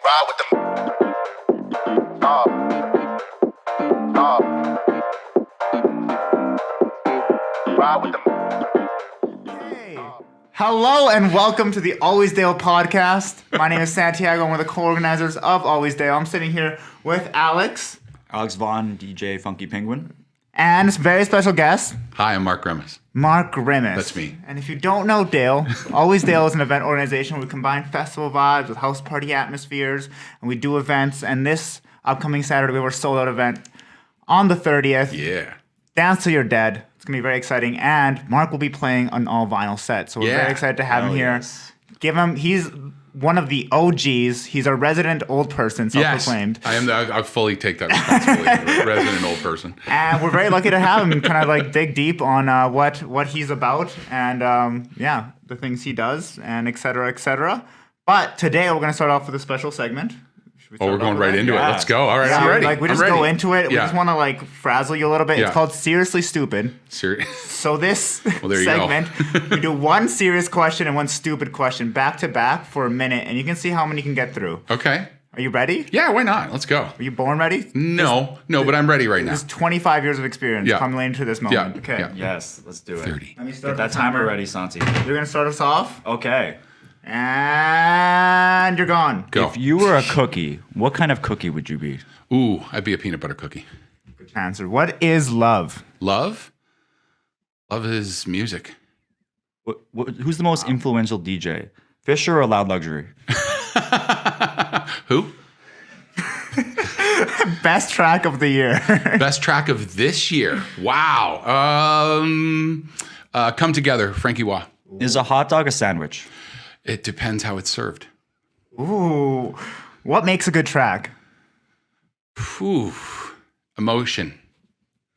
Ride with them. Ride with them. Hey. Hello and welcome to the Always Dale podcast. My name is Santiago. I'm one of the co-organizers of Always Dale. I'm sitting here with Alex. Alex Vaughn, DJ Funky Penguin. And a very special guest, Hi, I'm Mark Grimace. Mark Grimace. That's me. And if you don't know Dale, Always Dale is an event organization where we combine festival vibes with house party atmospheres, and we do events. And this upcoming Saturday, we have our sold-out event on the 30th. Yeah. Dance Till You're Dead. It's going to be very exciting. And Mark will be playing an all-vinyl set. So we're very excited to have him here. Yes. He's one of the OGs. He's a resident old person, self-proclaimed. Yes, I fully take that responsibility. Resident old person. And we're very lucky to have him kind of like dig deep on what he's about and the things he does and et cetera, et cetera. But today we're going to start off with a special segment. Oh, we're going right into it. Let's go. All right, I'm ready. Like we just go into it. We just want to like frazzle you a little bit. Yeah. It's called Seriously Stupid. Serious. So this there you segment, we do one serious question and one stupid question back to back for a minute, and you can see how many you can get through. Okay. Are you ready? Yeah, why not? Let's go. Are you born ready? No, but I'm ready right now. There's 25 years of experience coming into this moment. Yeah. Okay. Yeah. Yes, let's do it. 30. Let me start Get that the timer ready, Santi. You're going to start us off, Okay. and you're gone. Go. If you were a cookie, what kind of cookie would you be? Ooh, I'd be a peanut butter cookie. Good answer. What is love? Love? Love is music. Who's the most influential DJ? Fisher or Loud Luxury? Who? Best track of the year. Best track of this year. Wow. Come Together, Frankie Wah. Is a hot dog a sandwich? It depends how it's served. Ooh. What makes a good track? Ooh. Emotion.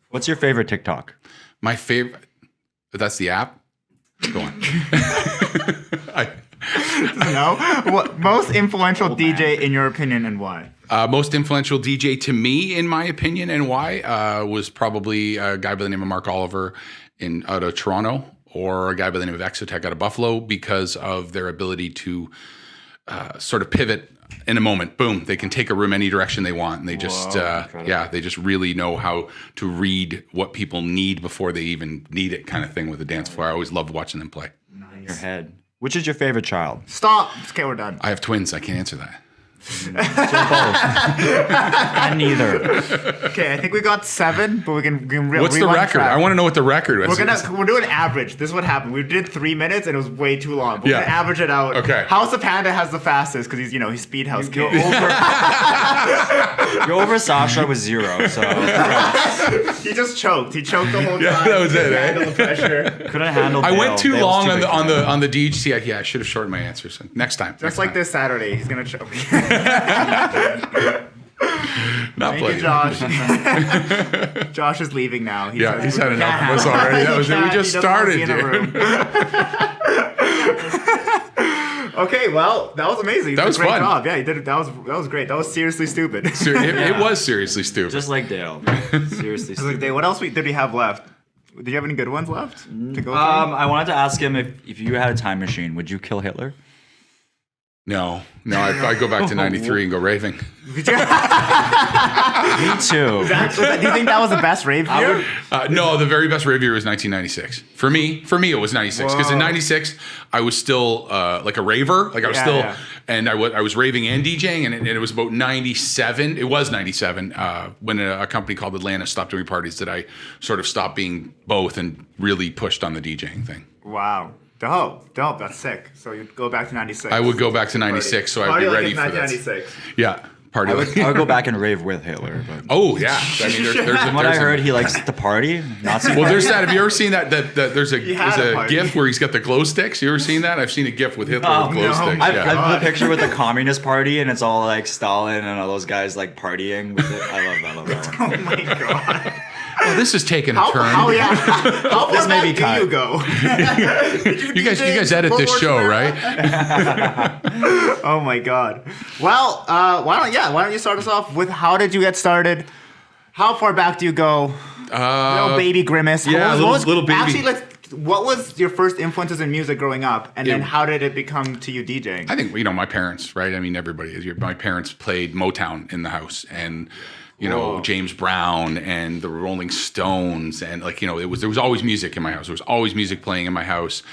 What's your favorite TikTok? My favorite. That's the app. Go on. No? What most influential DJ in your opinion and why? Most influential DJ to me, in my opinion, and why, was probably a guy by the name of Mark Oliver out of Toronto, or a guy by the name of Exotech out of Buffalo, because of their ability to sort of pivot in a moment. Boom, they can take a room any direction they want, and they just, they just really know how to read what people need before they even need it, kind of thing with the dance floor. I always loved watching them play. In your head. Which is your favorite child? Stop. Okay, we're done. I have twins. I can't answer that. And neither. Okay, I think we got 7, but we can What's the record? track. I want to know what the record was. We're doing average. This is what happened. We did 3 minutes and it was way too long. But we're Yeah. gonna average it out. Okay. House of Panda has the fastest because he's speed house kid. You're over Sasha with 0, so He just choked. He choked the whole time. Yeah, that was it, eh? Handle the pressure. couldn't handle. I went too Dale's long too on big the for on the DJ. Yeah, I should have shortened my answer. So next time. Just like this Saturday, he's gonna choke. Not Thank you, playing. Josh. Josh is leaving now. He's had enough of us already. That was it. We just started, dude. Okay, well, that was amazing. That was a great fun. job. Yeah, you did it. That was great. That was seriously stupid. It was seriously stupid. Just like Dale. Seriously. Like, Dave, what else did we have left? Did you have any good ones left to go through? I wanted to ask him if you had a time machine, would you kill Hitler? No, I'd go back to 93 and go raving. Me too. Do you think that was the best rave year? No, the very best rave year was 1996. For me, it was 96. Because in 96, I was still like a raver. Like I was and I was raving and DJing, and it was about 97. It was 97 when a company called Atlanta stopped doing parties that I sort of stopped being both and really pushed on the DJing thing. Wow. Dope. That's sick. So you'd go back to 96. I would go back to 96, so I'd be ready for this. 1996. Yeah, party. I would go back and rave with Hitler. But Oh yeah, I mean, from what I heard, he likes to party. Nazi. Well, there's that. Have you ever seen that? There's a had a party. GIF where he's got the glow sticks. You ever seen that? I've seen a GIF with Hitler with glow sticks. I Yeah. have the picture with the Communist Party, and it's all like Stalin and all those guys like partying with it. I love that one. Oh my god. Well, this is taking a turn. How far This may back be do cut. you go? You guys edit this show, right? Oh my god. Well, why don't you start us off with how did you get started? How far back do you go? Little baby Grimace. yeah, What was- little baby. Actually, let's what was your first influences in music growing up, and then how did it become to you DJing? I think my parents, right? I mean, everybody. My parents played Motown in the house, and James Brown and the Rolling Stones, and there was always music in my house. There was always music playing in my house,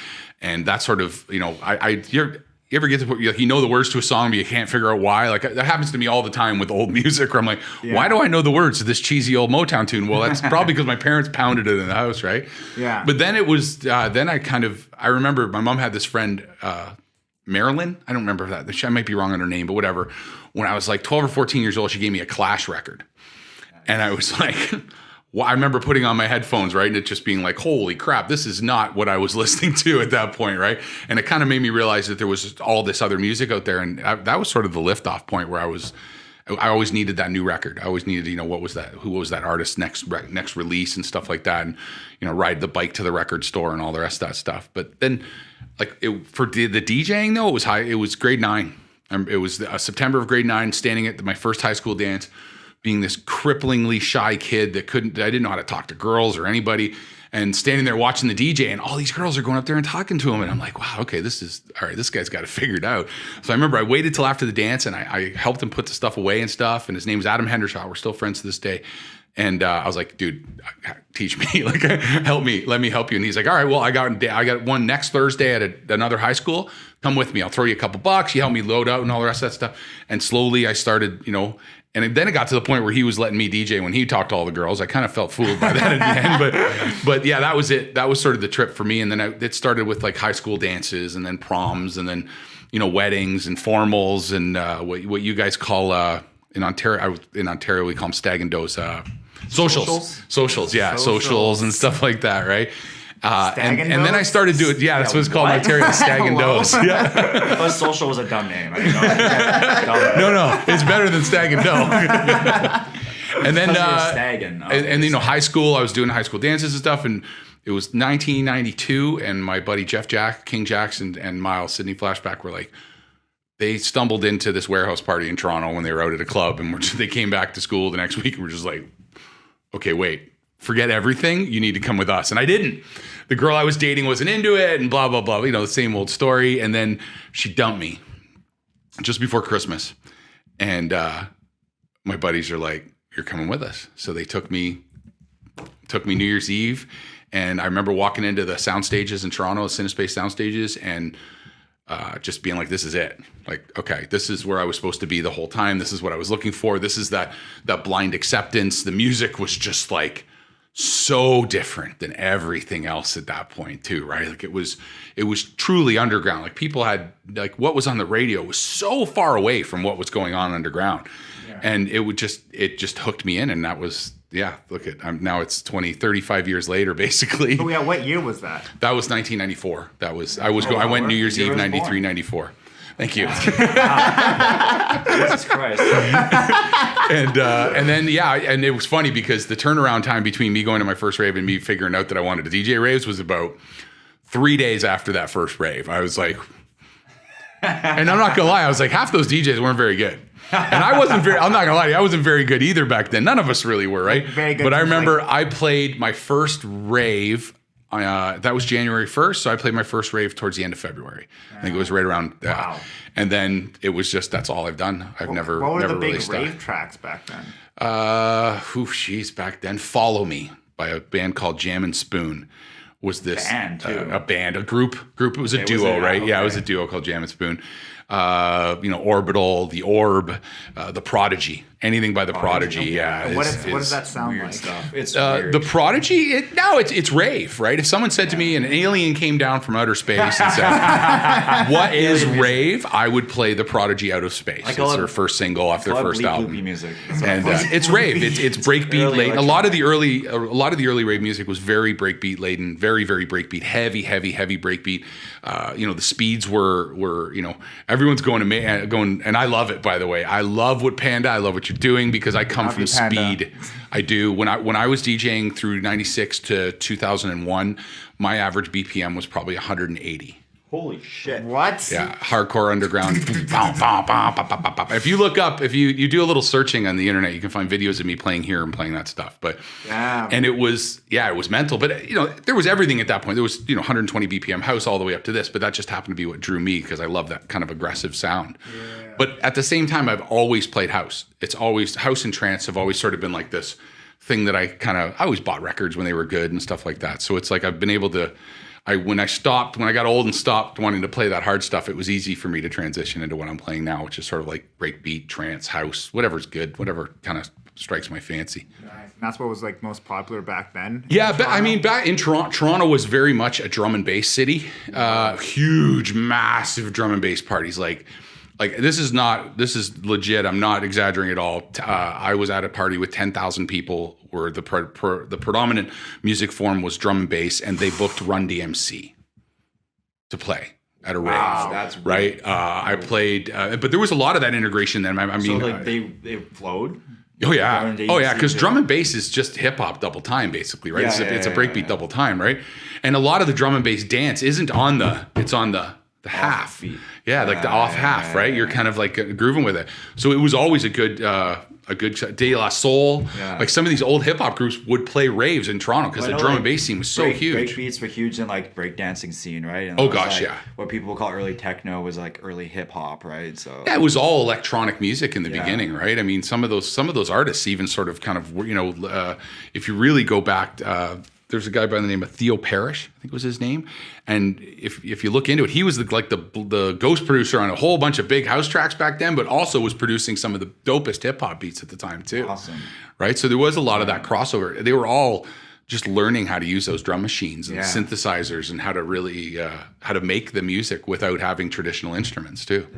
and that sort of you ever get to the words to a song, but you can't figure out why? Like that happens to me all the time with old music, where I'm like, why do I know the words to this cheesy old Motown tune? Well, that's probably because my parents pounded it in the house, right? Yeah. But then it was, I remember my mom had this friend, Marilyn. I don't remember that. I might be wrong on her name, but whatever. When I was like 12 or 14 years old, she gave me a Clash record. And I was like, I remember putting on my headphones, right? And it just being like, holy crap, this is not what I was listening to at that point, right? And it kind of made me realize that there was all this other music out there. And that was sort of the liftoff point where I always needed that new record. I always needed, what was that? Who was that artist's next release and stuff like that? And, ride the bike to the record store and all the rest of that stuff. But then for the DJing though, it was grade 9. It was September of grade 9, standing at my first high school dance, being this cripplingly shy kid I didn't know how to talk to girls or anybody, and standing there watching the DJ, and all these girls are going up there and talking to him, and I'm like, wow, okay, this guy's got it figured out. So I remember I waited till after the dance, and I helped him put the stuff away and stuff, and his name was Adam Hendershot. We're still friends to this day. And I was like, dude, teach me, help me, let me help you. And he's like, all right, well, I got one next Thursday at another high school. Come with me. I'll throw you a couple bucks. You help me load out and all the rest of that stuff. And slowly I started, and then it got to the point where he was letting me DJ when he talked to all the girls. I kind of felt fooled by that in the end, but yeah, that was it. That was sort of the trip for me. And then it started with like high school dances, and then proms, and then weddings and formals, and what you guys call in Ontario. In Ontario, we call them stag and does. Socials, yeah, socials and stuff like that, right? And then I started doing, that's what it's called in Ontario, stag and does. Yeah. I thought social was a dumb name. I didn't know. No, it's better than stag and doe. And then, high school, I was doing high school dances and stuff, and it was 1992, and my buddy King Jackson, and Miles, Sydney Flashback, were like, they stumbled into this warehouse party in Toronto when they were out at a club, and they came back to school the next week, and we're just like, okay, wait, forget everything. You need to come with us. And I didn't. The girl I was dating wasn't into it, and blah, blah, blah. The same old story. And then she dumped me just before Christmas. And my buddies are like, you're coming with us. So they took me New Year's Eve. And I remember walking into the sound stages in Toronto, Cinespace sound stages, and just being like, this is it. Like, okay, this is where I was supposed to be the whole time. This is what I was looking for. This is that blind acceptance. The music was just like so different than everything else at that point too, right? Like it was truly underground. Like people had, like what was on the radio was so far away from what was going on underground. Yeah. And it just hooked me in, and that was, look at, now it's 35 years later, basically. Oh yeah, what year was that? That was 1994. I went New Year's Eve, 93, 94. Thank you. Jesus Christ. And then, and it was funny because the turnaround time between me going to my first rave and me figuring out that I wanted to DJ raves was about 3 days after that first rave. I was like, and I'm not gonna lie, I was like, half those DJs weren't very good. And I'm not gonna lie to you, I wasn't very good either back then. None of us really were, right? Very good. But I remember I played my first rave, that was January 1st, so I played my first rave towards the end of February. I think it was right around that. Wow. And then it was just, that's all I've done. What were the big rave tracks back then? Back then, Follow Me by a band called Jam and Spoon was this a group. It was a duo, right? Okay. Yeah, it was a duo called Jam and Spoon. Orbital, The Orb, The Prodigy, anything by The Prodigy. Yeah. What does that sound like? Stuff. It's weird. The Prodigy. It's rave, right? If someone said to me, an alien came down from outer space and said, "What is rave?" I would play The Prodigy Out of Space. It's their first single off their first album. Music. And it's rave. It's breakbeat laden. A lot of the early rave music was very breakbeat laden, very very breakbeat, heavy breakbeat. The speeds were everyone's going, and I love it, by the way. I love Panda. I love what you're doing because I come from speed. I do. When I was DJing through 96 to 2001, my average BPM was probably 180. Holy shit. What? Yeah, hardcore underground. If you look up, if you do a little searching on the internet, you can find videos of me playing here and playing that stuff. But and it was mental. But there was everything at that point. There was 120 BPM house all the way up to this. But that just happened to be what drew me because I love that kind of aggressive sound. Yeah. But at the same time, I've always played house. It's always house and trance have always sort of been like this thing that I always bought records when they were good and stuff like that. So it's like I've been able to. When I got old and stopped wanting to play that hard stuff, it was easy for me to transition into what I'm playing now, which is sort of like breakbeat, trance, house, whatever's good, whatever kind of strikes my fancy. Nice. And that's what was like most popular back then? Yeah, back in Toronto was very much a drum and bass city. Huge, massive drum and bass parties. Like this is legit. I'm not exaggerating at all. I was at a party with 10,000 people where the predominant music form was drum and bass, and they booked Run DMC to play at a rave. Wow, that's right. I played, but there was a lot of that integration then. I mean, so like they flowed. Oh yeah, because drum and bass is just hip hop double time, basically, right? It's a breakbeat double time, right? And a lot of the drum and bass dance isn't on it's on the half. Yeah, like the off half, right? You're kind of like grooving with it. So it was always a good De La Soul. Yeah. Like some of these old hip hop groups would play raves in Toronto because the drum and bass scene was so huge. Breakbeats were huge in like breakdancing scene, right? And what people would call early techno was like early hip hop, right? So yeah, it was all electronic music in the beginning, right? I mean, some of those artists even sort of kind of if you really go back. There's a guy by the name of Theo Parrish, I think was his name. And if you look into it, he was the ghost producer on a whole bunch of big house tracks back then, but also was producing some of the dopest hip hop beats at the time too. Awesome. Right? So there was a lot of that crossover. They were all just learning how to use those drum machines and synthesizers and how to really how to make the music without having traditional instruments too.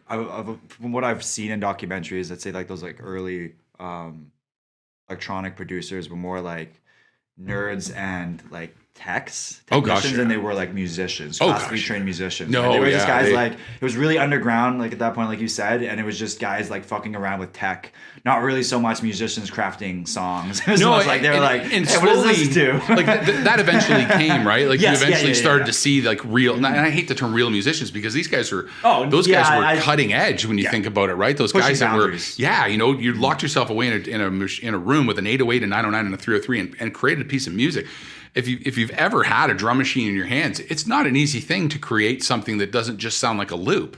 From what I've seen in documentaries, I'd say like those like early electronic producers were more like nerds and like technicians, and they were like musicians, classically trained musicians. No, right? They were just guys like, it was really underground, like at that point, like you said, and it was just guys like fucking around with tech, not really so much musicians crafting songs. It was like they were like, hey, slowly, what does this do? Like that eventually came, right? Like you eventually started to see like real, and I hate the term real musicians because these guys are, guys were cutting edge when you think about it, right? Those pushing guys that boundaries. were, you locked yourself away in a room with an 808, a 909, and a 303 and created a piece of music. If you've ever had a drum machine in your hands, it's not an easy thing to create something that doesn't just sound like a loop,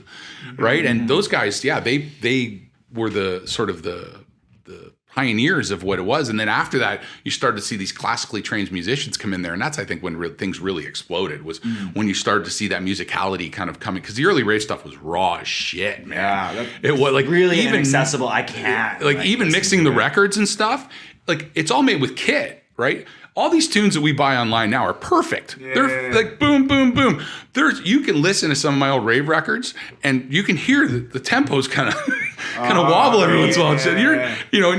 right? And those guys, they were the sort of the pioneers of what it was. And then after that, you started to see these classically trained musicians come in there, and that's I think when things really exploded was when you started to see that musicality kind of coming, because the early rave stuff was raw as shit, man. Yeah, it was like really even inaccessible. I can't like even mixing the records and stuff. Like it's all made with kit, right? All these tunes that we buy online now are perfect. Yeah. They're like boom, boom, boom. You can listen to some of my old rave records, and you can hear the tempos kind of wobble every once in a while. So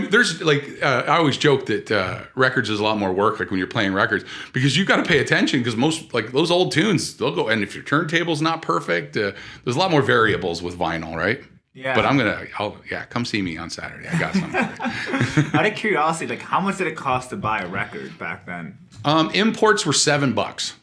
there's like I always joke that records is a lot more work. Like when you're playing records, because you've got to pay attention because most like those old tunes they'll go. And if your turntable's not perfect, there's a lot more variables with vinyl, right? Yeah. But come see me on Saturday. I got something. Out of curiosity, like how much did it cost to buy a record back then? Imports were $7,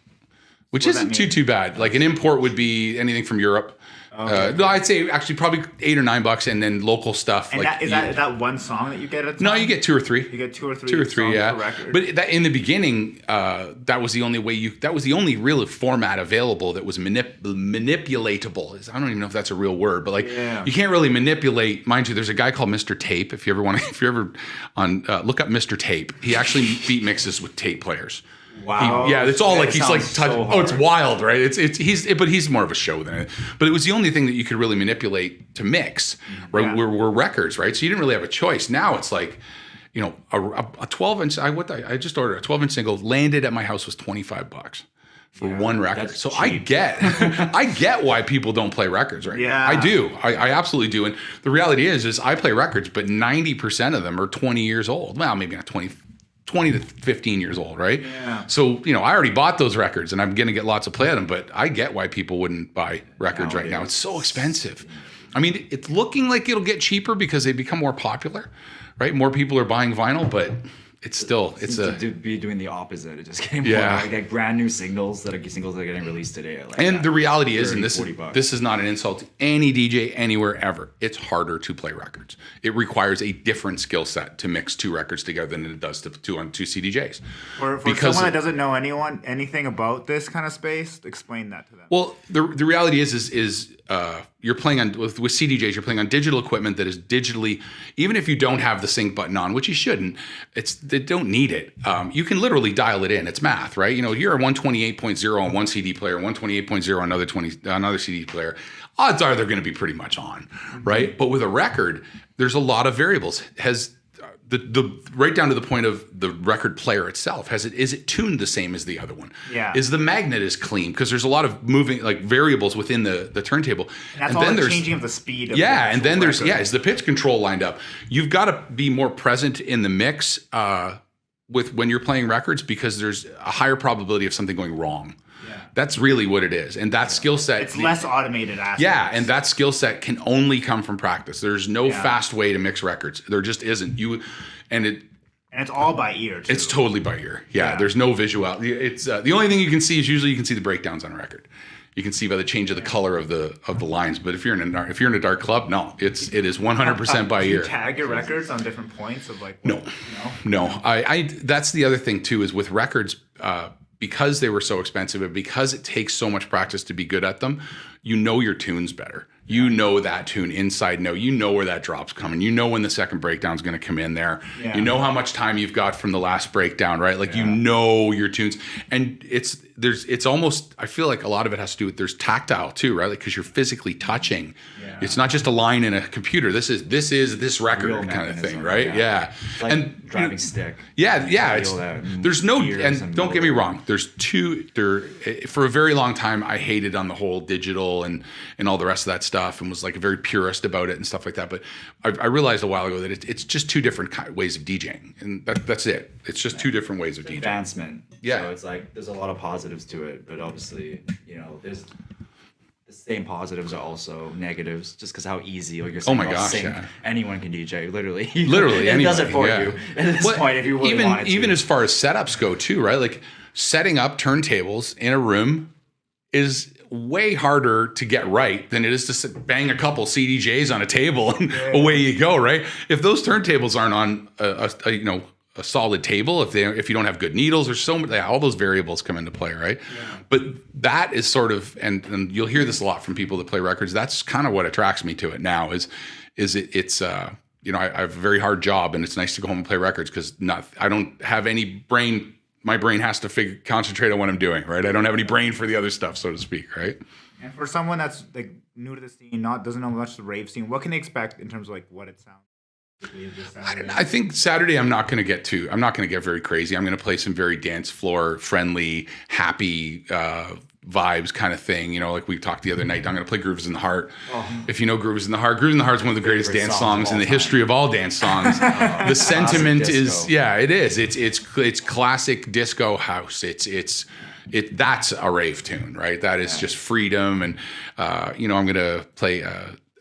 which isn't too bad. Like an import would be anything from Europe. Okay. No, I'd say actually probably $8 or $9, and then local stuff. And like is that one song that you get at a time? No, you get two or three. You get two or three, yeah. per record. But that, in the beginning, that was the only way that was the only real format available that was manipulatable. I don't even know if that's a real word, but like you can't really manipulate. Mind you, there's a guy called Mr. Tape. If you're ever on, look up Mr. Tape. He actually beat mixes with tape players. Wow. It's all like he's like it's wild, right? He's more of a show than it. But it was the only thing that you could really manipulate to mix, right? Were records, right? So you didn't really have a choice. Now it's like, a 12-inch. I just ordered a 12-inch single. Landed at my house was $25 for one record. So cheap. I get why people don't play records, right? Yeah, I do. I absolutely do. And the reality is I play records, but 90% of them are 20 years old. Well, maybe not 20 to 15 years old, right? Yeah. So, I already bought those records and I'm going to get lots of play on them, but I get why people wouldn't buy records right now. It's so expensive. I mean, it's looking like it'll get cheaper because they become more popular, right? More people are buying vinyl, but it's still it's a to be doing the opposite. It's just getting Yeah. more like brand new singles that are getting released today. At like and that the reality is, 30, and this 40 bucks. this is not an insult to any DJ anywhere ever. It's harder to play records. It requires a different skill set to mix two records together than it does to two CDJs. For someone that doesn't know anything about this kind of space, explain that to them. Well, the reality is you're playing on with CDJs. You're playing on digital equipment that is digitally, even if you don't have the sync button on, which you shouldn't. They don't need it. You can literally dial it in. It's math, right? You know, you're a 128.0 on one CD player, 128.0 on another CD player. Odds are they're going to be pretty much on, right? But with a record, there's a lot of variables. Has the right down to the point of the record player itself, is it tuned the same as the other one? Yeah. Is the magnet is clean? Because there's a lot of moving like variables within the turntable. And that's all then the changing of the speed of yeah, the and then there's record. is the pitch control lined up? You've got to be more present in the mix with when you're playing records because there's a higher probability of something going wrong. That's really what it is. And that skill set... It's less automated aspects. Yeah, and that skill set can only come from practice. There's no fast way to mix records. There just isn't. And it's all by ear, too. It's totally by ear. Yeah, there's no visual. It's the only thing you can see is usually you can see the breakdowns on a record. You can see by the change of the color of the lines. But if you're in a dark club, no, it is 100% by Do you ear. tag your records on different points of like... No. I that's the other thing too is with records because they were so expensive and because it takes so much practice to be good at them, you know your tunes better. You know that tune inside note. You know where that drop's coming. You know when the second breakdown's going to come in there. Yeah. You know how much time you've got from the last breakdown, right? Like you know your tunes, and it's almost. I feel like a lot of it has to do with there's tactile too, right? Like because you're physically touching. Yeah. It's not just a line in a computer. This is this record Real kind of thing, mechanism, right? Yeah. Like and driving stick. Yeah. It's, Feel that there's no, gears and don't get me wrong. There's for a very long time I hated on the whole digital and all the rest of that stuff and was like a very purist about it and stuff like that. But I realized a while ago that it's just two different ways of DJing, and that's it. It's just two different ways of DJing. Advancement. Yeah. So it's like there's a lot of positives to it, but obviously, there's the same positives are also negatives just because how easy, like you're saying, Oh my gosh, anyone can DJ, literally. Literally, it does it for yeah. you at this point if you really wanted to. Even as far as setups go too, right? Like setting up turntables in a room is way harder to get right than it is to bang a couple CDJs on a table and away you go, right? If those turntables aren't on a solid table, if you don't have good needles, there's so many, all those variables come into play, right? Yeah. But that is sort of, and you'll hear this a lot from people that play records. That's kind of what attracts me to it now. It's I have a very hard job, and it's nice to go home and play records because I don't have any brain. My brain has to concentrate on what I'm doing, right? I don't have any brain for the other stuff, so to speak, right? And for someone that's like new to the scene, doesn't know much of the rave scene, what can they expect in terms of like what it sounds? I think Saturday I'm not going to get very crazy. I'm going to play some very dance floor friendly, happy vibes kind of thing. Like we talked the other night. I'm going to play Grooves in the Heart. Oh. If you know Grooves in the Heart is one of the greatest dance songs in the history of all dance songs. The sentiment is, it is. It's classic disco house. That's a rave tune, right? That is just freedom. And I'm going to play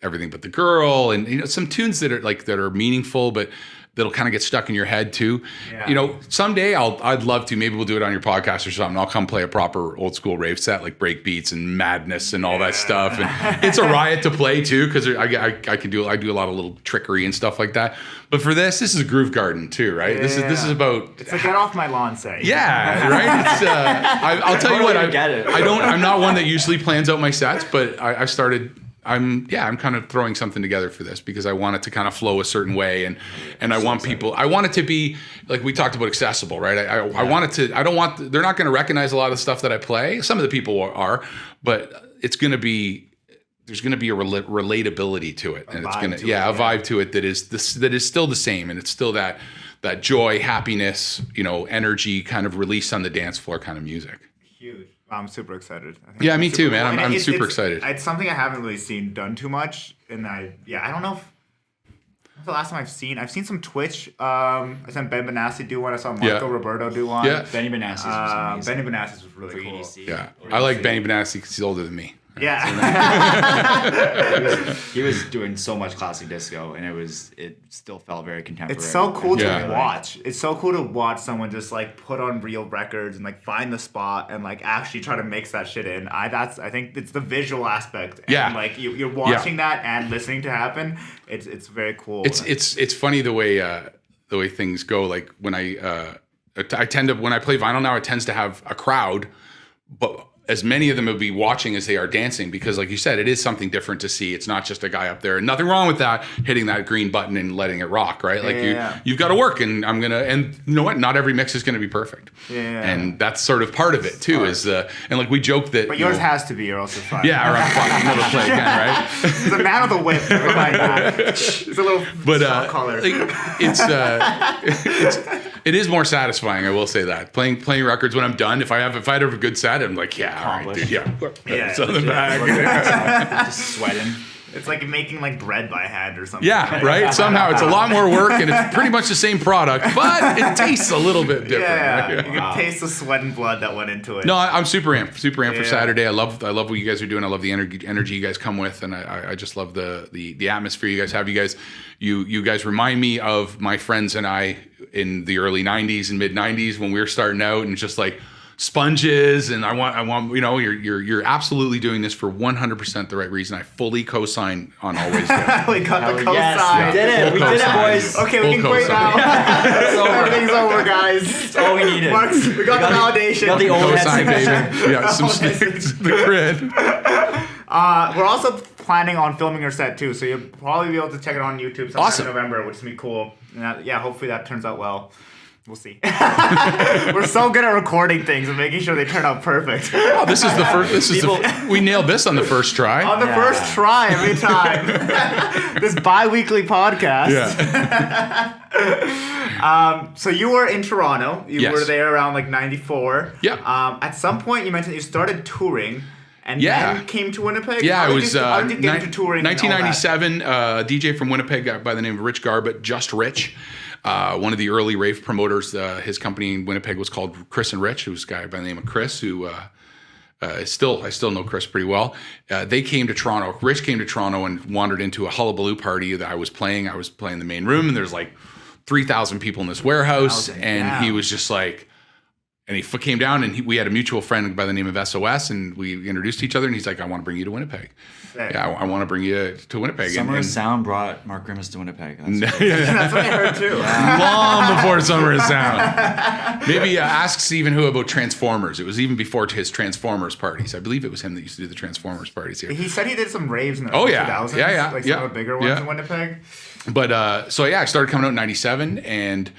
Everything But the Girl, and some tunes that are meaningful, but that'll kind of get stuck in your head too. Yeah. Someday I'd love to. Maybe we'll do it on your podcast or something. I'll come play a proper old school rave set, like break beats and madness and all that stuff. And it's a riot to play too, because I do a lot of little trickery and stuff like that. But for this is a groove garden too, right? Yeah. This is about. It's a get off my lawn set. Yeah, right. It's I'll tell you what. I'm not one that usually plans out my sets, but I started. I'm kind of throwing something together for this because I want it to kind of flow a certain way, and I want it to be like we talked about, accessible, right? I want it to. They're not going to recognize a lot of the stuff that I play. Some of the people are, but there's going to be a relatability to it, and it's going to a vibe to it that is still the same, and it's still that joy, happiness, energy kind of release on the dance floor kind of music. Huge. I'm super excited. Yeah, me too, man. Cool. I'm super excited. It's something I haven't really seen done too much, and I don't know if the last time I've seen some Twitch. I seen Ben Benassi do one. I saw Marco Roberto do one. Yeah, Benny Benassi was amazing. Benny Benassi was really cool. EDC. Yeah, I like Benny Benassi because he's older than me. Yeah. He was doing so much classic disco, and it still felt very contemporary. It's so cool Yeah. to watch. It's so cool to watch someone just like put on real records and like find the spot and like actually try to mix that shit in. I think it's the visual aspect. And, Yeah. like you're watching that and listening to happen. It's very cool. It's funny the way things go. Like when I tend to, when I play vinyl now, it tends to have a crowd, but as many of them will be watching as they are dancing, because like you said, it is something different to see. It's not just a guy up there, and nothing wrong with that, hitting that green button and letting it rock, right? Like you've got to work, and and you know what? Not every mix is going to be perfect. Yeah. And that's sort of part of it too, and like we joke that. But yours has to be, or else it's fine. Yeah, or I'm fucking never play again, right? He's a man of the whip. It's a little shot collar. It is more satisfying, I will say that. Playing records when I'm done, if I have a good set, I'm like, yeah, all right, dude, yeah. So the back. Just sweating. It's like making like bread by hand or something. Yeah, right? Somehow it's a lot more work, and it's pretty much the same product, but it tastes a little bit different. Yeah, right? you can taste the sweat and blood that went into it. No, I'm super amped for Saturday. I love what you guys are doing. I love the energy you guys come with, and I just love the atmosphere you guys have. You guys remind me of my friends and I in the early 90s and mid 90s when we were starting out, and just like sponges, and I want you're absolutely doing this for 100% the right reason. I fully co-sign on Always Do. We got the cosign. Yes, we did it. We did it, boys. Okay, we can quit now. Everything's over, guys. That's all we needed. Marks, we got the validation. Got the old Co-sign, baby. head Yeah, some sticks, the grid. We're also planning on filming your set too, so you'll probably be able to check it on YouTube sometime Awesome. in November, which is gonna be cool. And hopefully that turns out well. We'll see. We're so good at recording things and making sure they turn out perfect. Oh, this is the first. We nailed this on the first try. On the first try every time. This bi-weekly podcast. Yeah. So you were in Toronto. You Yes. were there around like 94. Yeah. At some point you mentioned you started touring and then came to Winnipeg. Yeah, How it did was how did you get into touring? 1997. DJ from Winnipeg by the name of Rich Garbett, Just Rich. One of the early rave promoters. His company in Winnipeg was called Chris and Rich, who's a guy by the name of Chris, who I still know Chris pretty well. They came to Toronto. Rich came to Toronto and wandered into a hullabaloo party that I was playing. I was playing the main room, and there's like 3,000 people in this warehouse, and he was just like. And he came down, and we had a mutual friend by the name of SOS, and we introduced each other. And he's like, "I want to bring you to Winnipeg. Yeah, I want to bring you to Winnipeg." Summer of Sound brought Mark Grimace to Winnipeg. That's what I heard too. Long before Summer of Sound. Maybe ask Stephen Who about Transformers. It was even before his Transformers parties. I believe it was him that used to do the Transformers parties here. He said he did some raves in the 2000s. Like some of the bigger ones in Winnipeg. But I started coming out in 97, and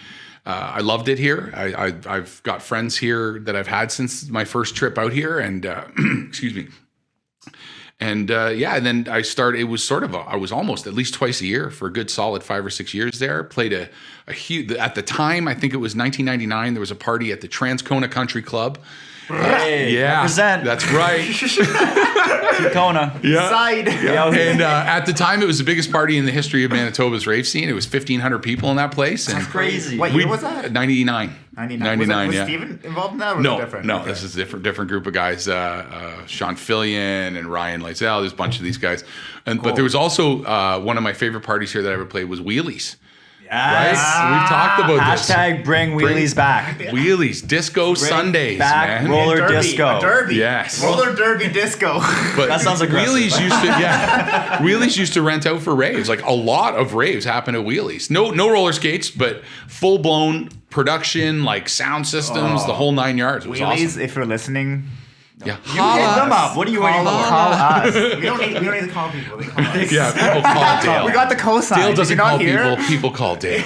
I loved it here. I've got friends here that I've had since my first trip out here, and excuse me. And and then I started. It was sort of I was almost at least twice a year for a good solid 5 or 6 years there. Played a huge. At the time, I think it was 1999. There was a party at the Transcona Country Club. Hey, Yeah, represent. that's right. Kona. Yeah. Side. And at the time, it was the biggest party in the history of Manitoba's rave scene. It was 1,500 people in that place. And That's crazy. What year was that? 99. 99. Was yeah. Steven involved in that? Or was it different? No, Okay. this is a different group of guys. Sean Fillion and Ryan Lizell. There's a bunch of these guys. But there was also one of my favorite parties here that I ever played was Wheelies. Yes. Right? We've talked about this. Hashtag bring wheelies back. Wheelies, disco Sundays, back man. roller Derby, disco. a derby. Yes. Roller derby disco. But That sounds aggressive. Wheelies used to, Wheelies used to rent out for raves. Like a lot of raves happen at Wheelies. No roller skates, but full blown production, like sound systems, the whole 9 yards. It was Wheelies, awesome. if you're listening, Yeah. Hit them up. What are you waiting for? call us. We don't need to call people. They call us. Yeah, people call Dale. We got the cosign. Dale Did doesn't you not call hear? people. People call Dale.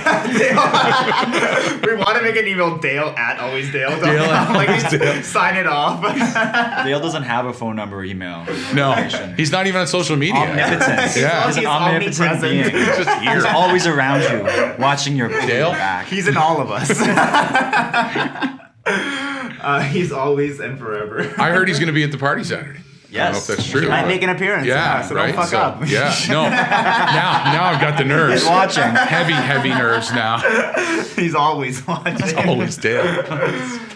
We want to make an email, Dale@alwaysdale. Dale@alwaysdale. Sign it off. Dale doesn't have a phone number or email. No, he's not even on social media. Omnipotence. Yeah. He's an He's omnipotent being. omnipresent. He's just here. He's always around you, watching your Dale? back. He's in all of us. He's always and forever. I heard he's going to be at the party Saturday. I don't know if Yes. that's true. He might make an appearance. Yeah, so right. don't fuck up. Yeah, no. Now I've got the nerves. He's watching. Heavy nerves now. He's always watching. Always Dale.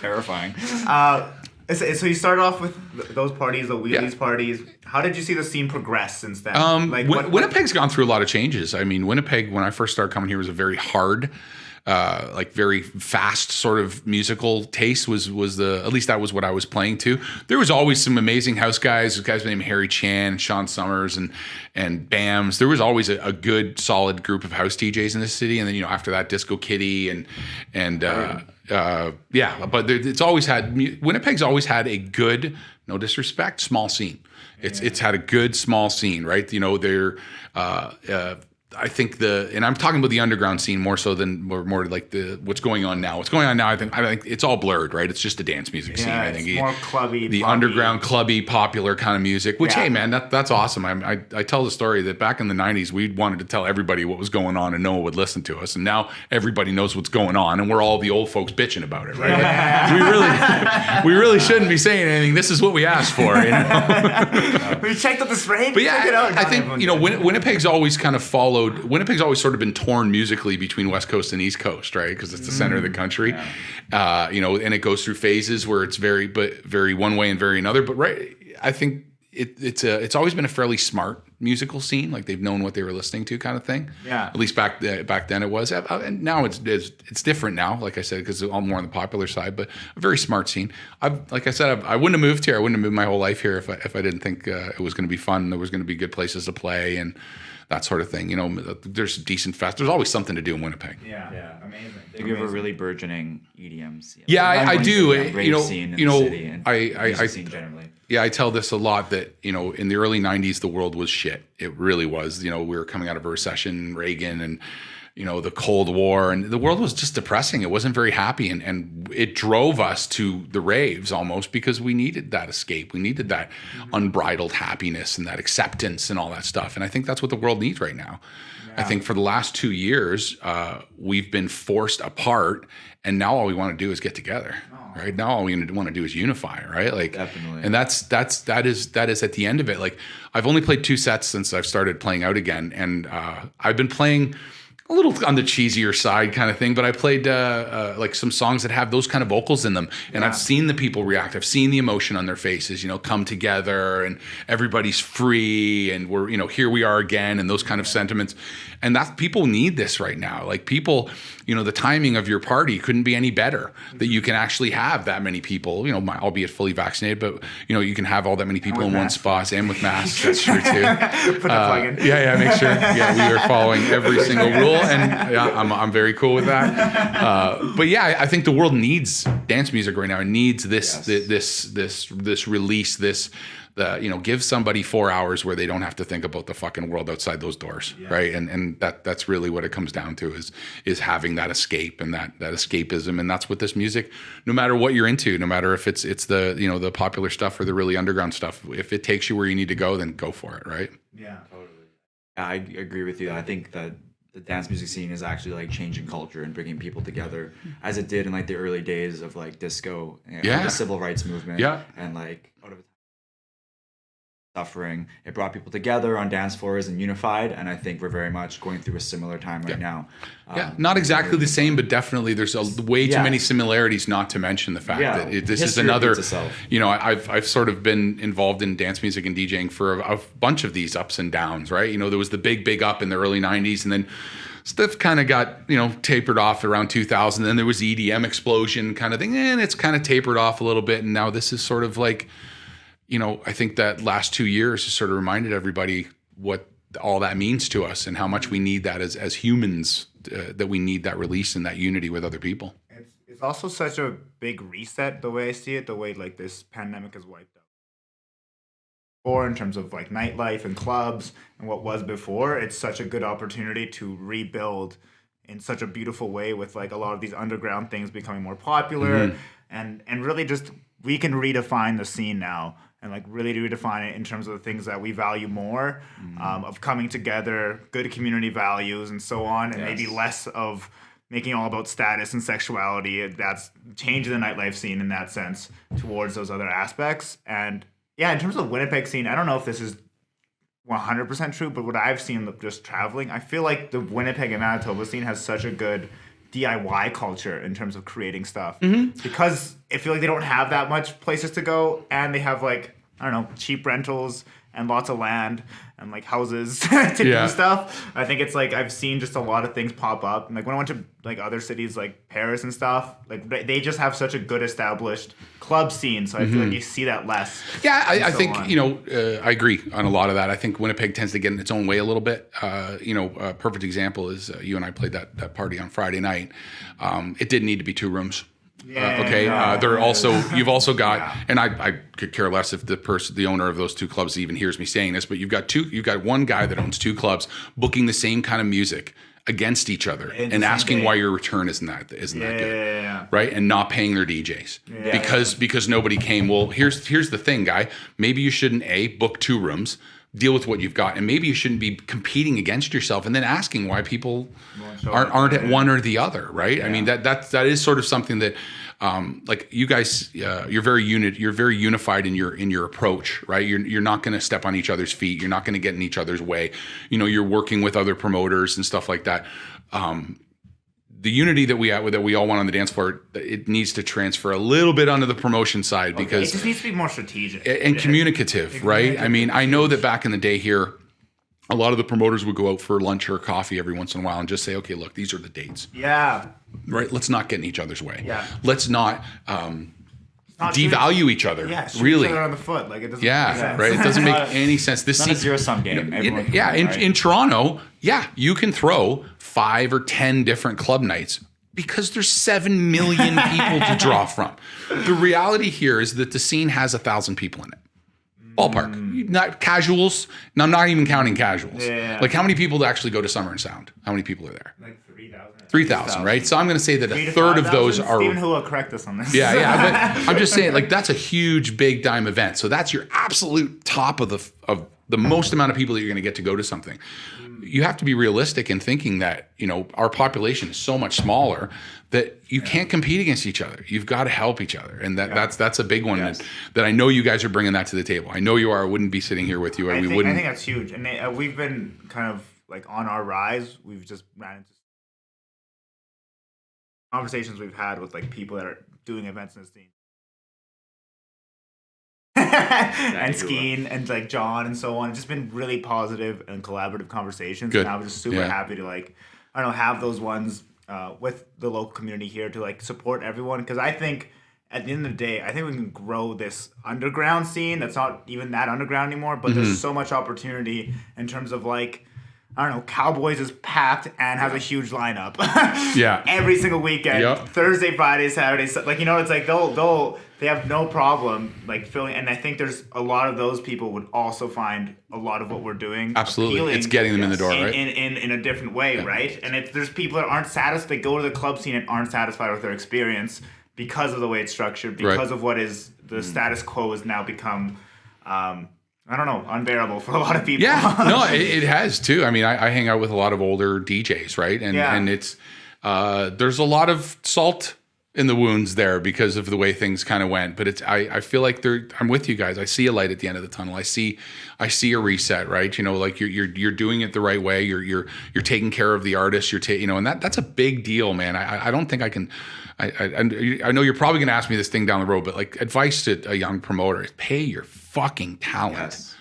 Terrifying. So you started off with those parties, the wheelies parties. How did you see the scene progress since then? Winnipeg's gone through a lot of changes. I mean, Winnipeg, when I first started coming here, was a very hard, very fast sort of musical taste was at least that was what I was playing to. There was always some amazing house guys named Harry Chan, Sean Summers, and Bams. There was always a good, solid group of house DJs in the city. And then, after that, Disco Kitty but it's always had, Winnipeg's always had a good, no disrespect, small scene. It's had a good small scene, right? They're I think and I'm talking about the underground scene more so than more like what's going on now. What's going on now, I think it's all blurred, right? It's just a dance music scene. I think it's more clubby, the underground, clubby, popular kind of music. Which, hey, man, that's awesome. I tell the story that back in the '90s, we wanted to tell everybody what was going on, and no one would listen to us. And now everybody knows what's going on, and we're all the old folks bitching about it, right? Like, we really shouldn't be saying anything. This is what we asked for. We checked out this rave. But yeah, I think Winnipeg's always kind of followed. Winnipeg's always sort of been torn musically between West Coast and East Coast, right? Because it's the center of the country, and it goes through phases where it's very one way and very another. But right, I think it's always been a fairly smart musical scene. Like they've known what they were listening to, kind of thing. Yeah. At least back then it was, and now it's different now. Like I said, because it's all more on the popular side, but a very smart scene. Like I said, I wouldn't have moved here. I wouldn't have moved my whole life here if I didn't think it was going to be fun. There was going to be good places to play and that sort of thing. There's decent fest. There's always something to do in Winnipeg. Yeah, amazing. You have a really burgeoning EDM scene. Yeah, I do. Scene in the city and music scene generally. Yeah, I tell this a lot that, in the early 90s, the world was shit. It really was. We were coming out of a recession, Reagan, and, the Cold War, and the world was just depressing. It wasn't very happy. And it drove us to the raves almost because we needed that escape. We needed that unbridled happiness and that acceptance and all that stuff. And I think that's what the world needs right now. Yeah. I think for the last 2 years, we've been forced apart, and now all we want to do is get together. Right now, all we want to do is unify, right? Like, definitely. And that is at the end of it. Like, I've only played 2 sets since I've started playing out again, and I've been playing a little on the cheesier side kind of thing, but I played like some songs that have those kind of vocals in them, and I've seen the people react. I've seen the emotion on their faces, come together, and everybody's free, and we're, here we are again, and those kind of sentiments. And that people need this right now. Like people, the timing of your party couldn't be any better. That you can actually have that many people, albeit fully vaccinated, but you can have all that many people in one spot and with masks. That's true too. Put the plug in. Yeah, make sure. Yeah, we are following every single rule, and yeah, I'm very cool with that. But yeah, I think the world needs dance music right now. It needs this release, give somebody 4 hours where they don't have to think about the fucking world outside those doors, right? And that's really what it comes down to is having that escape and that escapism, and that's what this music, no matter what you're into, no matter if it's the the popular stuff or the really underground stuff, if it takes you where you need to go, then go for it, right? Yeah, totally. Yeah, I agree with you. I think that the dance music scene is actually like changing culture and bringing people together, as it did in like the early days of like disco and the civil rights movement, and like out of suffering. It brought people together on dance floors and unified, and I think we're very much going through a similar time right now. Not exactly the same, but definitely there's way too many similarities, not to mention the fact that this is another, I've sort of been involved in dance music and DJing for a bunch of these ups and downs, right? There was the big up in the early 90s, and then stuff kind of got, tapered off around 2000. Then there was the EDM explosion kind of thing, and it's kind of tapered off a little bit, and now this is sort of like, I think that last 2 years has sort of reminded everybody what all that means to us and how much we need that as humans, that we need that release and that unity with other people. It's also such a big reset, the way I see it, the way like this pandemic has wiped out. Or in terms of like nightlife and clubs and what was before, it's such a good opportunity to rebuild in such a beautiful way with like a lot of these underground things becoming more popular, and really just we can redefine the scene now. And like really redefine it in terms of the things that we value more, of coming together, good community values, and so on, and maybe less of making all about status and sexuality. That's changing the nightlife scene in that sense towards those other aspects. And yeah, in terms of Winnipeg scene, I don't know if this is 100% true, but what I've seen just traveling, I feel like the Winnipeg and Manitoba scene has such a good DIY culture in terms of creating stuff. Mm-hmm. Because I feel like they don't have that much places to go, and they have like, I don't know, cheap rentals and lots of land and like houses to do stuff. I think it's like I've seen just a lot of things pop up. And like when I went to like other cities like Paris and stuff, like they just have such a good established club scene. So I feel like you see that less. Yeah, I think, I agree on a lot of that. I think Winnipeg tends to get in its own way a little bit. A perfect example is you and I played that party on Friday night. It didn't need to be 2 rooms. You've also got, and I could care less if the owner of those 2 clubs even hears me saying this, but you've got one guy that owns 2 clubs booking the same kind of music against each other and asking why your return isn't that good, right? And not paying their DJs because nobody came. Well, here's the thing, guy. Maybe you shouldn't book 2 rooms. Deal with what you've got, and maybe you shouldn't be competing against yourself and then asking why people aren't at one or the other, right? I mean that is sort of something that, like you guys, you're very unified in your approach, right? You're not going to step on each other's feet. You're not going to get in each other's way. You're working with other promoters and stuff like that. The unity that we all want on the dance floor, it needs to transfer a little bit onto the promotion side because it just needs to be more strategic and communicative, right? I mean, I know that back in the day here, a lot of the promoters would go out for lunch or coffee every once in a while and just say, okay, look, these are the dates. Yeah. Right. Let's not get in each other's way. Yeah. Let's not devalue each other. Yeah, shoot really. each other on the foot. Like it doesn't make sense. Right. It doesn't make any sense. It's not a zero-sum game. In Toronto, you can throw 5 or 10 different club nights because there's 7 million people to draw from. The reality here is that the scene has 1,000 people in it. Ballpark. Not casuals. And I'm not even counting casuals. Yeah. Like how many people actually go to Summer and Sound? How many people are there? Like 3,000. 3,000, right? So I'm going to say that a third of those are. Stephen Hua correct us on this. Yeah, but I'm just saying, like that's a huge, big dime event. So that's your absolute top of the most amount of people that you're going to get to go to something. You have to be realistic in thinking that our population is so much smaller that you can't compete against each other. You've got to help each other, and that's a big one that I know you guys are bringing that to the table. I know you are. I wouldn't be sitting here with you. I think that's huge, and we've been kind of like on our rise. We've just ran into conversations we've had with like people that are doing events in the scene. And skiing and like John and so on. It's just been really positive and collaborative conversations. Good. And I was just super happy to like, I don't know, have those ones with the local community here to like support everyone. Because I think at the end of the day, I think we can grow this underground scene that's not even that underground anymore. But there's so much opportunity in terms of like, I don't know, Cowboys is packed and has a huge lineup. Every single weekend. Yep. Thursday, Friday, Saturday. Like, it's like they have no problem like filling. And I think there's a lot of those people would also find a lot of what we're doing. Absolutely. It's getting them in the door, right? In a different way, right? And there's people that aren't satisfied. They go to the club scene and aren't satisfied with their experience because of the way it's structured, because of what is the status quo has now become I don't know, unbearable for a lot of people. Yeah, no, it has too. I mean, I hang out with a lot of older DJs, right? And it's there's a lot of salt in the wounds there because of the way things kind of went. But I feel like I'm with you guys. I see a light at the end of the tunnel. I see a reset, right? Like you're doing it the right way. You're taking care of the artist. And that's a big deal, man. I don't think I can. I know you're probably going to ask me this thing down the road, but like advice to a young promoter is pay your fucking talent. Yes.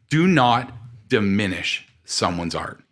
Do not diminish someone's art.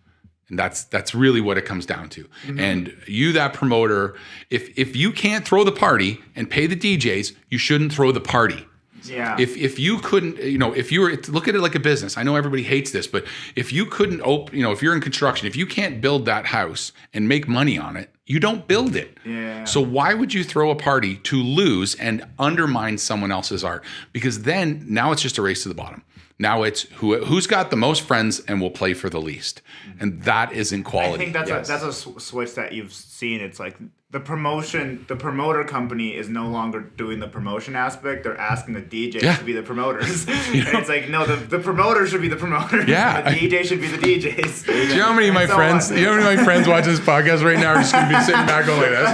And that's really what it comes down to. Mm-hmm. And you, that promoter, if you can't throw the party and pay the DJs, you shouldn't throw the party. Yeah. If you couldn't, if you were, look at it like a business. I know everybody hates this, but if you couldn't if you're in construction, if you can't build that house and make money on it, you don't build it. Yeah. So why would you throw a party to lose and undermine someone else's art? Because then now it's just a race to the bottom. Now it's who's got the most friends and will play for the least, and that isn't quality. I think that's a switch that you've seen. It's like the promoter company is no longer doing the promotion aspect. They're asking the DJs to be the promoters. And it's like, no, the promoter should be the promoter. Yeah. The DJ should be the DJs. Do you know how many of my friends? You know how many of my friends watching this podcast right now are just going to be sitting back going like this?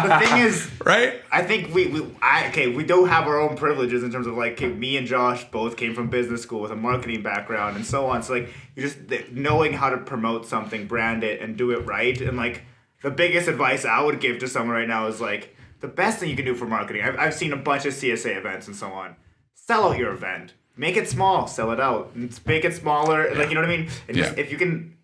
The thing is, right? I think we do have our own privileges in terms of like me and Josh both came from business school with a marketing background and so on. So like you just knowing how to promote something, brand it, and do it right, and like. the biggest advice I would give to someone right now is like the best thing you can do for marketing. I've seen a bunch of CSA events and so on. Sell out your event. Make it small. Sell it out. Make it smaller. Like, you know what I mean? And just, if you can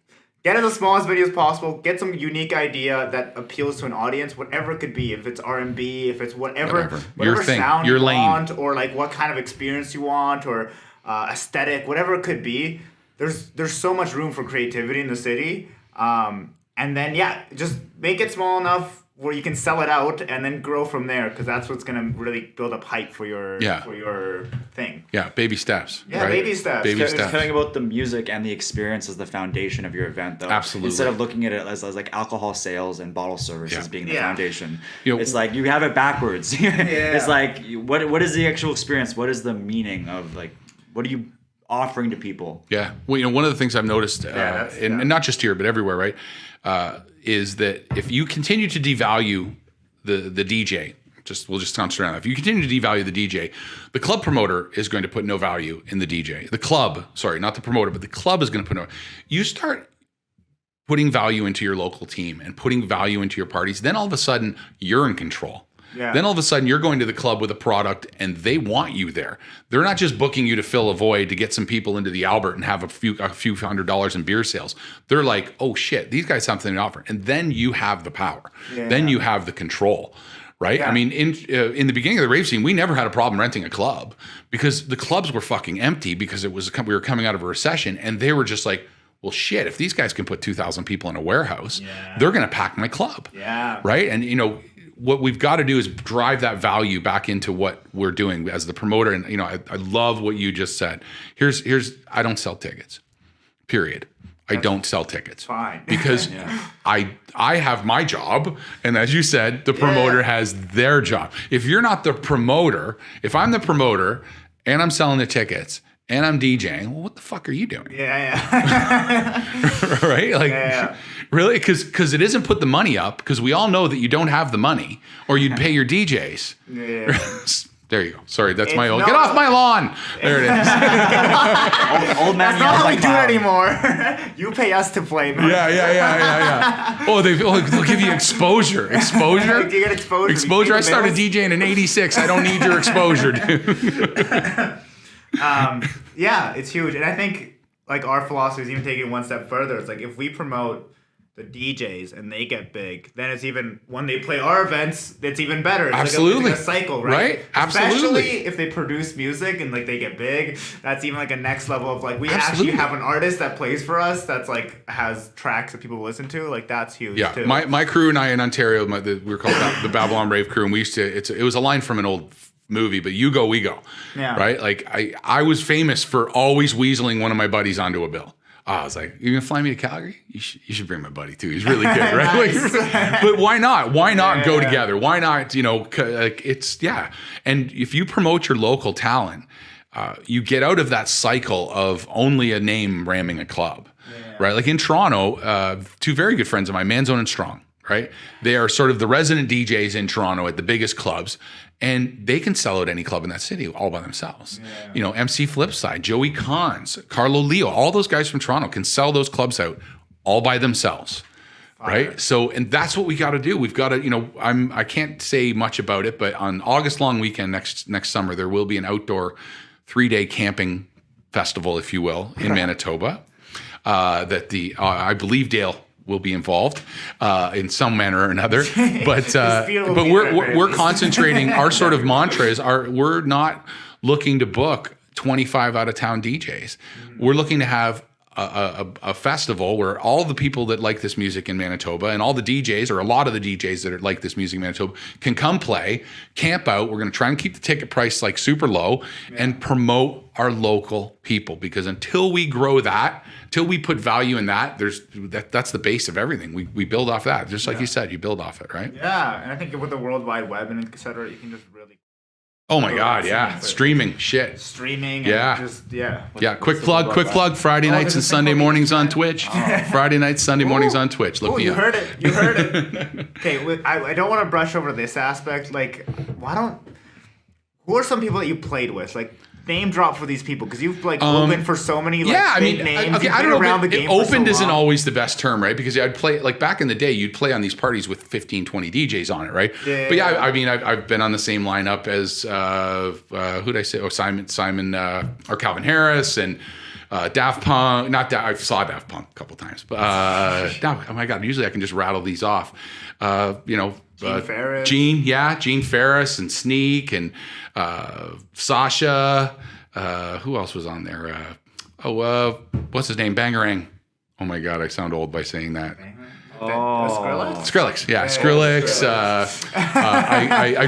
get it as small as video as possible. Get some unique idea that appeals to an audience, whatever it could be. If it's R&B, if it's whatever your thing, sound your you lane, want, or like what kind of experience you want, or aesthetic, whatever it could be. There's so much room for creativity in the city. And then just make it small enough where you can sell it out and then grow from there, because that's what's going to really build up hype for your thing. Yeah, baby steps. Yeah, right? baby steps. It's caring about the music and the experience as the foundation of your event, though. Absolutely. Instead of looking at it as like alcohol sales and bottle service as being the foundation. You know, it's like you have it backwards. It's like, what is the actual experience? What is the meaning of, like, what are you offering to people? Yeah. Well, you know, one of the things I've noticed, and not just here, but everywhere, right, is that if you continue to devalue the DJ, we'll just concentrate on that. If you continue to devalue the DJ, the club promoter is going to put no value in the DJ. The club, sorry, not the promoter, but the club is going to put no. You start putting value into your local team and putting value into your parties, then all of a sudden you're in control. Yeah. Then all of a sudden you're going to the club with a product and they want you there. They're not just booking you to fill a void to get some people into the Albert and have a few $100s in beer sales. They're like, oh shit, these guys have something to offer. And then you have the power. Yeah. Then you have the control. Right? Yeah. I mean, in the beginning of the rave scene, we never had a problem renting a club because the clubs were fucking empty because we were coming out of a recession, and they were just like, well, shit, if these guys can put 2,000 people in a warehouse, they're going to pack my club. Yeah. Right? And, you know, what we've got to do is drive that value back into what we're doing as the promoter. And, you know, I love what you just said. I don't sell tickets, period. I don't sell tickets. Fine. Because I have my job, and as you said, the promoter has their job. If you're not the promoter, if I'm the promoter and I'm selling the tickets and I'm DJing, well, what the fuck are you doing? Right? Like, really? Because it isn't put the money up, because we all know that you don't have the money, or you'd pay your DJs. There you go. Sorry, that's my old. Get off my lawn. There it is. Old man. That's not how we do it anymore. You pay us to play, man. Yeah. Oh, they'll give you exposure. Exposure? You get exposure. Exposure. I started DJing in '86. I don't need your exposure, dude. It's huge. And I think, like, our philosophy is even taking it one step further. It's like, if we promote the DJs and they get big, then it's even, when they play our events, it's even better. It's Absolutely. Like a cycle, right? Absolutely. Especially if they produce music and, like, they get big, that's even like a next level of, like, we actually have an artist that plays for us that's, like, has tracks that people listen to. Like, that's huge too. My crew and I in Ontario, we were called the Babylon Rave Crew, and we used to, it was a line from an old movie, but you go, we go. Yeah. Right? Like, I was famous for always weaseling one of my buddies onto a bill. I was like, "You're gonna fly me to Calgary? You should bring my buddy too. He's really good, right?" Like, but why not? Why not go together? Why not? You know, like, it's And if you promote your local talent, you get out of that cycle of only a name ramming a club, right? Like in Toronto, two very good friends of mine, Manzone and Strong. Right? They are sort of the resident DJs in Toronto at the biggest clubs, and they can sell out any club in that city all by themselves. Yeah. You know, MC Flipside, Joey Cons, Carlo Leo, all those guys from Toronto can sell those clubs out all by themselves. Right? So, and that's what we got to do. We've got to, you know, I can't say much about it, but on August long weekend next summer, there will be an outdoor 3-day camping festival, if you will, in Manitoba. That I believe Dale will be involved in some manner or another, but we're concentrating. Our sort of mantra is we're not looking to book 25 out of town DJs. We're looking to have a festival where all the people that like this music in Manitoba and all the DJs, or a lot of the DJs that like this music in Manitoba, can come play, camp out. We're going to try and keep the ticket price like super low and promote our local people, because until we grow that, till we put value in that, that's the base of everything. We build off that. Just like you said, you build off it, right? Yeah, and I think with the World Wide Web and et cetera, you can just really... Oh my God, yeah. Streaming, shit. Streaming, and quick plug. Friday nights and Sunday mornings on Twitch. Friday nights, Sunday mornings on Twitch. Look me up. You heard it. Okay, I don't want to brush over this aspect. Like, who are some people that you played with? Like, name drop for these people because you've like opened for so many like big names. Okay, You've I been don't know. around the It game for opened so isn't long. always the best term, right? Because I'd play like back in the day, you'd play on these parties with 15, 20 DJs on it, right? Yeah, but yeah. I mean, I've been on the same lineup as who'd I say? Oh, Simon or Calvin Harris and. Daft Punk, I saw Daft Punk a couple times, but oh my God, usually I can just rattle these off. Gene Ferris. Gene Ferris and Sneak and Sasha. Who else was on there? What's his name? Bangarang. Oh my God, I sound old by saying that. Skrillex, yeah, Skrillex. I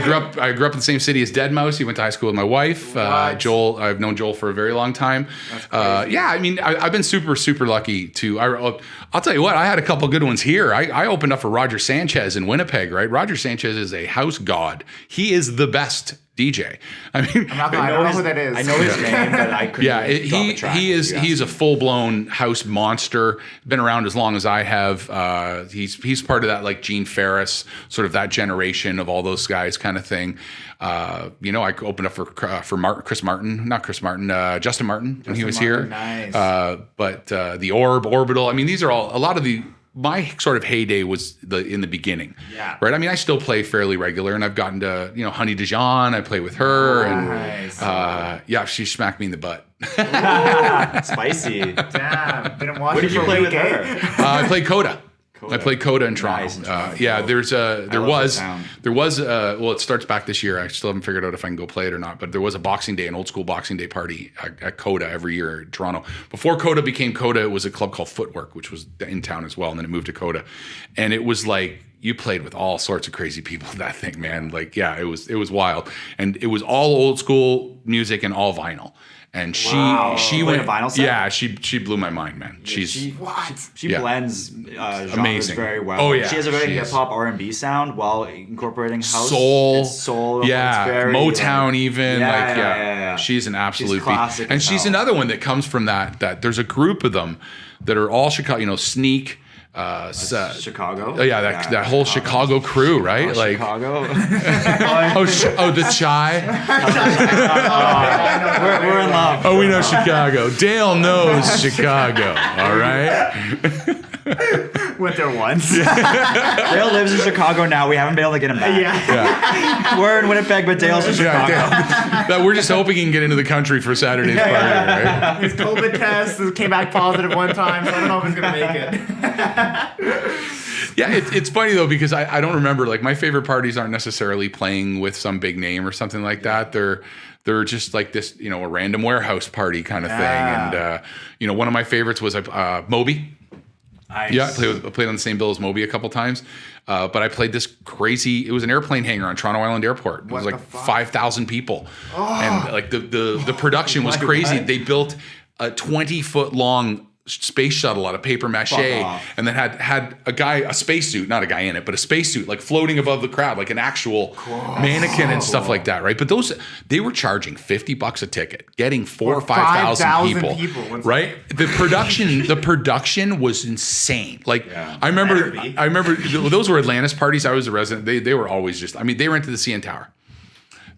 grew up in the same city as Deadmau5. He went to high school with my wife, Joel. I've known Joel for a very long time. Yeah, I mean, I've been super lucky to. I'll tell you what, I had a couple good ones here. I opened up for Roger Sanchez in Winnipeg. Right, Roger Sanchez is a house god. He is the best DJ. I mean, I don't know who that is. I know his name, but I couldn't. Yeah, drop a track he if you is asked a full blown house monster. Been around as long as I have. He's part of that like Gene Ferris, sort of that generation of all those guys kind of thing. I opened up for Justin Martin when he was here. Nice. But the Orbital. I mean, these are all a lot of my sort of heyday was in the beginning. Yeah. Right. I mean, I still play fairly regular, and I've gotten to Honey Dijon. I play with her, Nice. and she smacked me in the butt. Spicy. Damn, didn't watch What it did you for play a with week, her? eh? I played Coda. Coda. I played Coda in Toronto. Nice, in Toronto. There was it starts back this year. I still haven't figured out if I can go play it or not, but there was a Boxing Day, an old school Boxing Day party at Coda every year in Toronto. Before Coda became Coda, it was a club called Footwork, which was in town as well, and then it moved to Coda. And it was like you played with all sorts of crazy people at that thing, man. Like, yeah, it was wild. And it was all old school music and all vinyl. And she went a vinyl set? Yeah, she blew my mind, man. She blends genres Amazing. very well. Oh, yeah, She has a very she is. hip hop R&B sound while incorporating house. soul, It's soul. yeah, It's very, Motown like, even, yeah. She's an absolute beast. classic And as she's hell. another one that comes from that. There's a group of them that are all Chicago. Sneak. Chicago. Oh yeah, that whole Chicago crew, right? Like, Chicago. the Chai. we're in love. Oh, we know Chicago. Dale knows Chicago. All right. Went there once. Dale lives in Chicago now. We haven't been able to get him back. Yeah. We're in Winnipeg, but Dale's in Chicago. That we're just hoping he can get into the country for Saturday's party, right? His COVID test came back positive one time, so I don't know if he's gonna make it. Yeah, it's funny though because I don't remember, like, my favorite parties aren't necessarily playing with some big name or something like that. They're just like this, a random warehouse party kind of thing. And one of my favorites was Moby. Nice. Yeah, I played on the same bill as Moby a couple times. But I played this crazy. It was an airplane hangar on Toronto Island Airport. It was What like the fuck? 5,000 people, and like the production was crazy. They built a 20-foot long space shuttle out of paper mache, and then had a spacesuit, not a guy in it, but a spacesuit like floating above the crowd, like an actual mannequin and stuff like that, right? But they were charging $50 a ticket, getting 4,000 or 5,000 people, right? The production was insane. Like, I remember those were Atlantis parties. I was a resident. They were always just, they rented the CN Tower.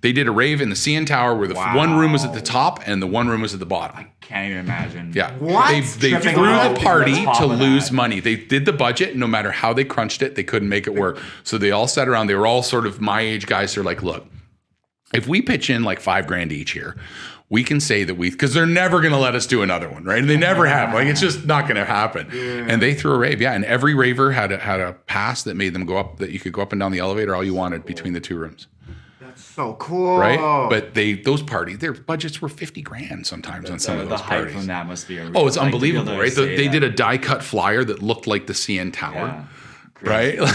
They did a rave in the CN Tower where the one room was at the top and the one room was at the bottom. Can't even imagine. Yeah. What? They Stripping threw out the party people to of lose that. money. They did the budget. No matter how they crunched it, they couldn't make it work. So they all sat around. They were all sort of my age guys. They're like, look, if we pitch in like $5,000 each here, we can say that because they're never going to let us do another one, right? And they never have. Like, it's just not going to happen. Yeah. And they threw a rave. Yeah. And every raver had a pass that made them go up, that you could go up and down the elevator all you wanted between the two rooms. So cool, right? But those parties, their budgets were $50,000 sometimes on some of those the hype parties. from that must be it's unbelievable, right? They did a die cut flyer that looked like the CN Tower, right? Nice.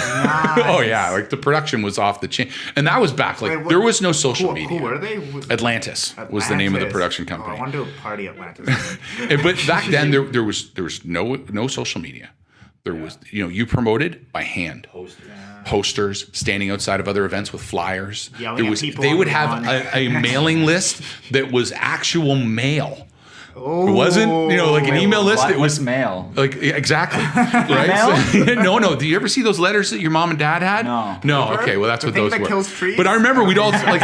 Oh yeah, like the production was off the chain, and that was back like there was no social media. Who were they? Atlantis was the name of the production company. I want to do a party Atlantis. But back then there was no social media. There was you promoted by hand. Posters standing outside of other events with flyers. They would have a mailing list that was actual mail. Oh, It wasn't, like an email list. It What's was mail? like exactly right. So, no. Do you ever see those letters that your mom and dad had? No. Okay, well that's The what thing those that were. kills trees? But I remember we'd all like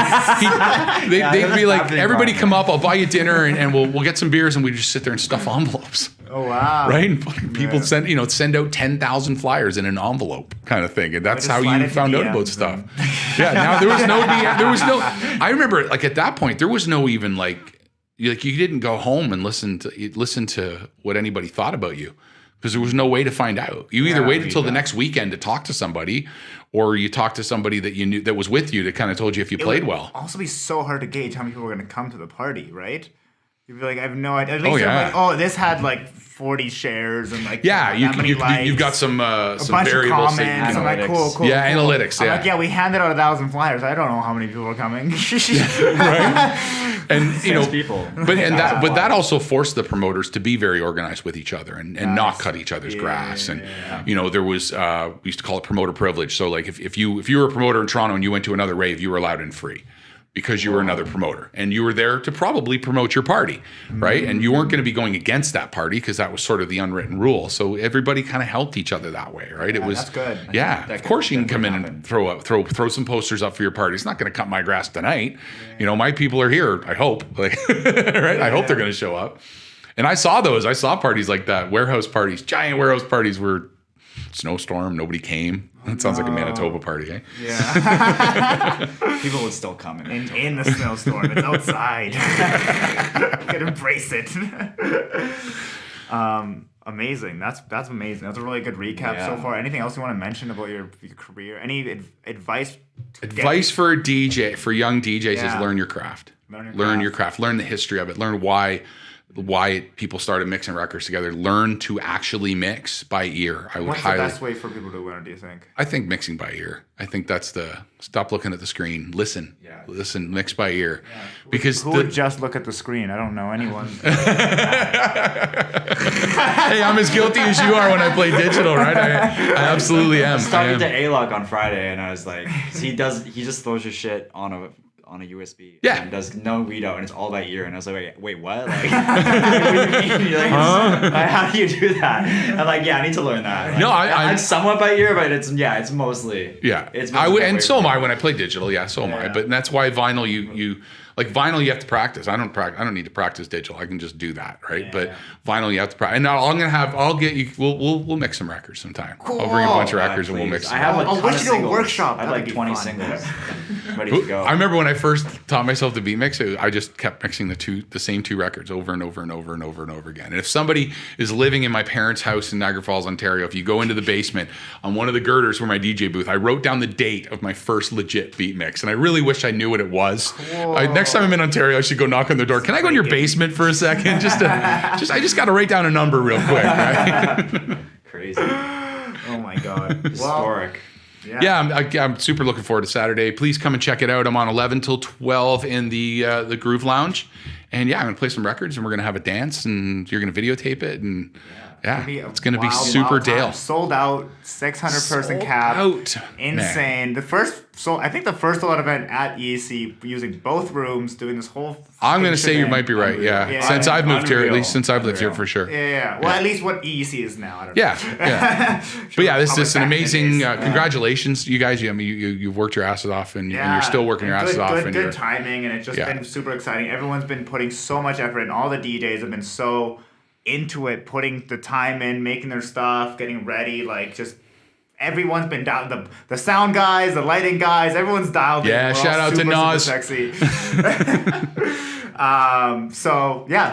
they'd be like, happening everybody wrong. come up, I'll buy you dinner, and we'll get some beers, and we just sit there and stuff envelopes. Oh wow! Right? And fucking people send out 10,000 flyers in an envelope kind of thing. And that's just how slide you into found out DMs about stuff. Yeah, now there was no DM, there was no I remember like at that point there was no even like you didn't go home and listen to what anybody thought about you because there was no way to find out. You either waited until the next weekend to talk to somebody or you talked to somebody that you knew that was with you that kind of told you if you played well. Also be so hard to gauge how many people are going to come to the party, right? You'd be like, I have no idea. At least Oh, you're yeah. like, this had like 40 shares and like Yeah, that many likes, you've got some a bunch of variables. comments. I'm like, cool. Yeah, analytics, I'm yeah. like, yeah, we handed out 1,000 flyers. I don't know how many people are coming. Right? And people. But that also forced the promoters to be very organized with each other and not cut each other's grass. And there was we used to call it promoter privilege. So like if you were a promoter in Toronto and you went to another rave, you were allowed in free because you were another promoter and you were there to probably promote your party, right? And you weren't going to be going against that party because that was sort of the unwritten rule. So everybody kind of helped each other that way, right? It was that's good. Yeah, of course you can come in and throw some posters up for your party. It's not going to cut my grass tonight. My people are here. I hope, right? I hope they're going to show up. And I saw those. I saw parties like that, warehouse parties, giant warehouse parties where snowstorm, nobody came. That sounds like a Manitoba party, eh? Yeah. People would still come in the snowstorm. It's outside. You can embrace it. Amazing. That's amazing. That's a really good recap so far. Anything else you want to mention about your career? Any advice? Advice for a DJ, for young DJs is learn your craft. Learn your craft. Learn the history of it. Learn why people started mixing records together. Learn to actually mix by ear. What's the best way for people to learn, do you think? I think mixing by ear. I think that's stop looking at the screen. Listen. Listen, mix by ear. Yeah. Because who would just look at the screen? I don't know anyone. Hey, I'm as guilty as you are when I play digital, right? I absolutely am. I was talking to A-Lock on Friday and I was like, he just throws your shit on a USB. Yeah. And does no readout and it's all by ear. And I was like, wait, what? Like, what do you mean? Like, how do you do that? I'm like, I need to learn that. Like, No, I'm somewhat by ear, but it's mostly. Yeah. It's and so am I when I play digital. Yeah, so am I. But that's why vinyl, you vinyl, you have to practice. I don't need to practice digital. I can just do that, right? But vinyl, you have to practice. And I'll get you. We'll mix some records sometime. Cool. I'll bring a bunch of records and we'll mix. I have a ton of wish you do a singles. workshop. I have That'd like be 20 fun. singles ready to go. I remember when I first taught myself to beat mix, I just kept mixing the same two records over and over and over and over and over again. And if somebody is living in my parents' house in Niagara Falls, Ontario, if you go into the basement on one of the girders where my DJ booth, I wrote down the date of my first legit beat mix, and I really wish I knew what it was. Next time I'm in Ontario, I should go knock on their door. Can I go in your basement for a second? I just got to write down a number real quick. Right? Crazy. Oh my god. Historic. Yeah, I'm super looking forward to Saturday. Please come and check it out. I'm on 11 till 12 in the Groove Lounge. And I'm going to play some records and we're going to have a dance and you're going to videotape it. And it's going to be super Dale. Sold out, 600 person cap. Insane. Man. I think the first lot event at EEC using both rooms, doing this whole. I'm going to say you might be right. Yeah. Since I've moved here, at least since I've lived here for sure. Yeah. Well, at least what EEC is now. I don't know. Yeah. But this is an amazing. Congratulations, you guys. You've worked your asses off, and you're still working your asses off. Good timing, and it's just been super exciting. Everyone's been putting so much effort, and all the DJs have been so into it, putting the time in, making their stuff, getting ready, everyone's been down. The sound guys, the lighting guys, everyone's dialed in. Yeah, shout out to Nas. Super sexy.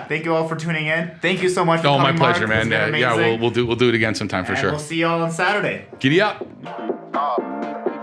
Thank you all for tuning in. Thank you so much for coming, my pleasure, Mark. man. We'll do it again sometime for sure. We'll see you all on Saturday. Giddy up.